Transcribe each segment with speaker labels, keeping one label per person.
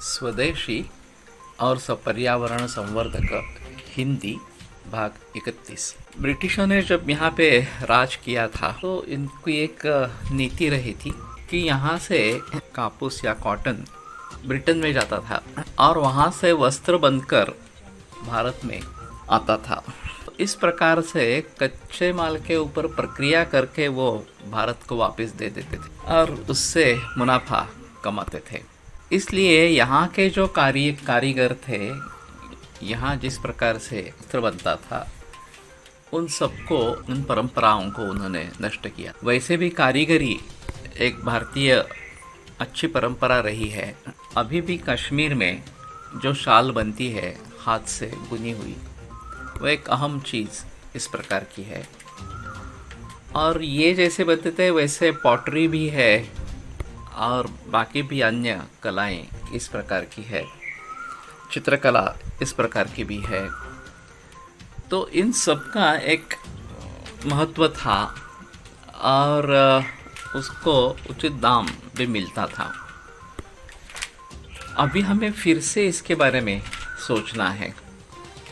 Speaker 1: स्वदेशी और पर्यावरण संवर्धक हिंदी भाग 31। ब्रिटिशों ने जब यहाँ पे राज किया था तो इनकी एक नीति रही थी कि यहाँ से कापूस या कॉटन ब्रिटेन में जाता था और वहाँ से वस्त्र बनकर भारत में आता था। इस प्रकार से कच्चे माल के ऊपर प्रक्रिया करके वो भारत को वापस दे देते थे और उससे मुनाफा कमाते थे। इसलिए यहाँ के जो कारीगर थे, यहाँ जिस प्रकार से वस्त्र बनता था, उन सबको, उन परंपराओं को उन्होंने नष्ट किया। वैसे भी कारीगरी एक भारतीय अच्छी परंपरा रही है। अभी भी कश्मीर में जो शाल बनती है हाथ से बुनी हुई, वह एक अहम चीज़ इस प्रकार की है। और ये जैसे बनते थे वैसे पॉटरी भी है और बाकी भी अन्य कलाएं इस प्रकार की है, चित्रकला इस प्रकार की भी है। तो इन सब का एक महत्व था और उसको उचित दाम भी मिलता था। अभी हमें फिर से इसके बारे में सोचना है।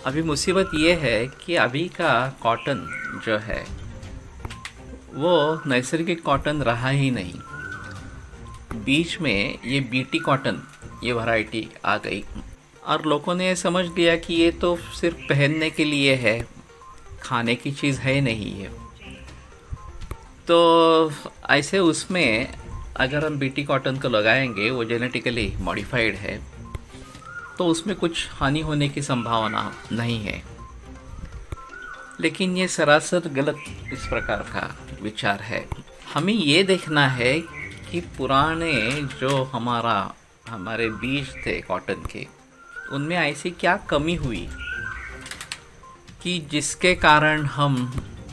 Speaker 1: अभी मुसीबत ये है कि अभी का कॉटन जो है वो नैसर्गिक कॉटन रहा ही नहीं। बीच में ये बीटी कॉटन, ये वैरायटी आ गई और लोगों ने समझ लिया कि ये तो सिर्फ पहनने के लिए है, खाने की चीज़ है नहीं है। तो ऐसे उसमें अगर हम बीटी कॉटन को लगाएंगे, वो जेनेटिकली मॉडिफाइड है, तो उसमें कुछ हानि होने की संभावना नहीं है। लेकिन ये सरासर गलत इस प्रकार का विचार है। हमें ये देखना है कि पुराने जो हमारे बीज थे कॉटन के, उनमें ऐसी क्या कमी हुई कि जिसके कारण हम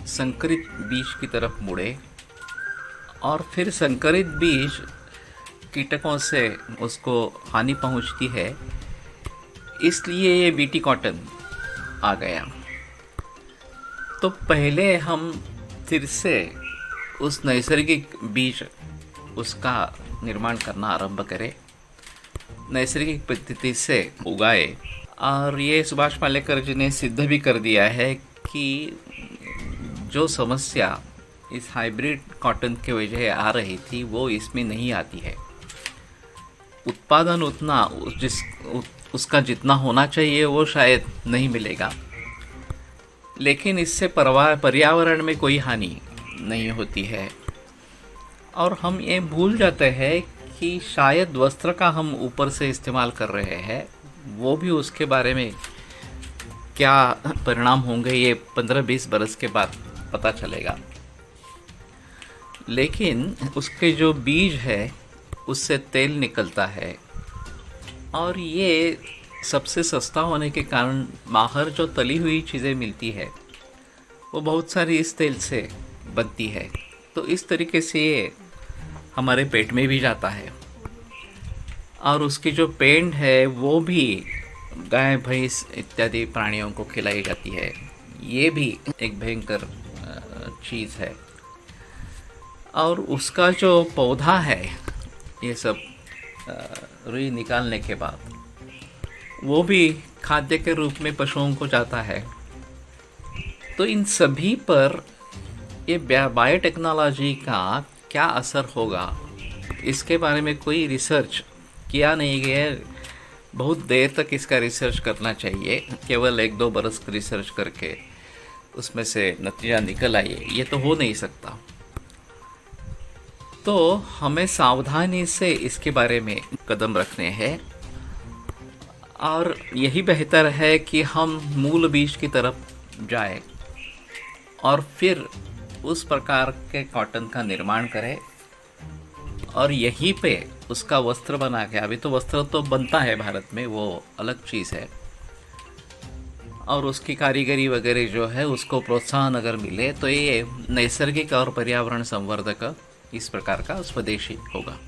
Speaker 1: संकरित बीज की तरफ मुड़े और फिर संकरित बीज कीटकों से उसको हानि पहुंचती है, इसलिए ये बीटी कॉटन आ गया। तो पहले हम फिर से उस नैसर्गिक बीज उसका निर्माण करना आरंभ करें, नैसर्गिक पद्धति से उगाए। और ये सुभाष पालेकर जी ने सिद्ध भी कर दिया है कि जो समस्या इस हाइब्रिड कॉटन के वजह आ रही थी वो इसमें नहीं आती है। उत्पादन उतना उसका जितना होना चाहिए वो शायद नहीं मिलेगा, लेकिन इससे पर्यावरण में कोई हानि नहीं होती है। और हम ये भूल जाते हैं कि शायद वस्त्र का हम ऊपर से इस्तेमाल कर रहे हैं, वो भी उसके बारे में क्या परिणाम होंगे ये 15-20 बरस के बाद पता चलेगा। लेकिन उसके जो बीज है उससे तेल निकलता है और ये सबसे सस्ता होने के कारण बाहर जो तली हुई चीज़ें मिलती है वो बहुत सारी इस तेल से बनती है। तो इस तरीके से ये हमारे पेट में भी जाता है और उसकी जो पेंड है वो भी गाय भैंस इत्यादि प्राणियों को खिलाई जाती है। ये भी एक भयंकर चीज़ है। और उसका जो पौधा है, ये सब रुई निकालने के बाद वो भी खाद्य के रूप में पशुओं को जाता है। तो इन सभी पर ये बायोटेक्नोलॉजी का क्या असर होगा, इसके बारे में कोई रिसर्च किया नहीं गया। बहुत देर तक इसका रिसर्च करना चाहिए। केवल 1-2 बरस रिसर्च करके उसमें से नतीजा निकल आए, ये तो हो नहीं सकता। तो हमें सावधानी से इसके बारे में कदम रखने हैं और यही बेहतर है कि हम मूल बीज की तरफ जाएं और फिर उस प्रकार के कॉटन का निर्माण करें और यहीं पे उसका वस्त्र बना के, अभी तो वस्त्र तो बनता है भारत में, वो अलग चीज़ है, और उसकी कारीगरी वगैरह जो है उसको प्रोत्साहन अगर मिले तो ये नैसर्गिक और पर्यावरण संवर्धक इस प्रकार का स्वदेशी होगा।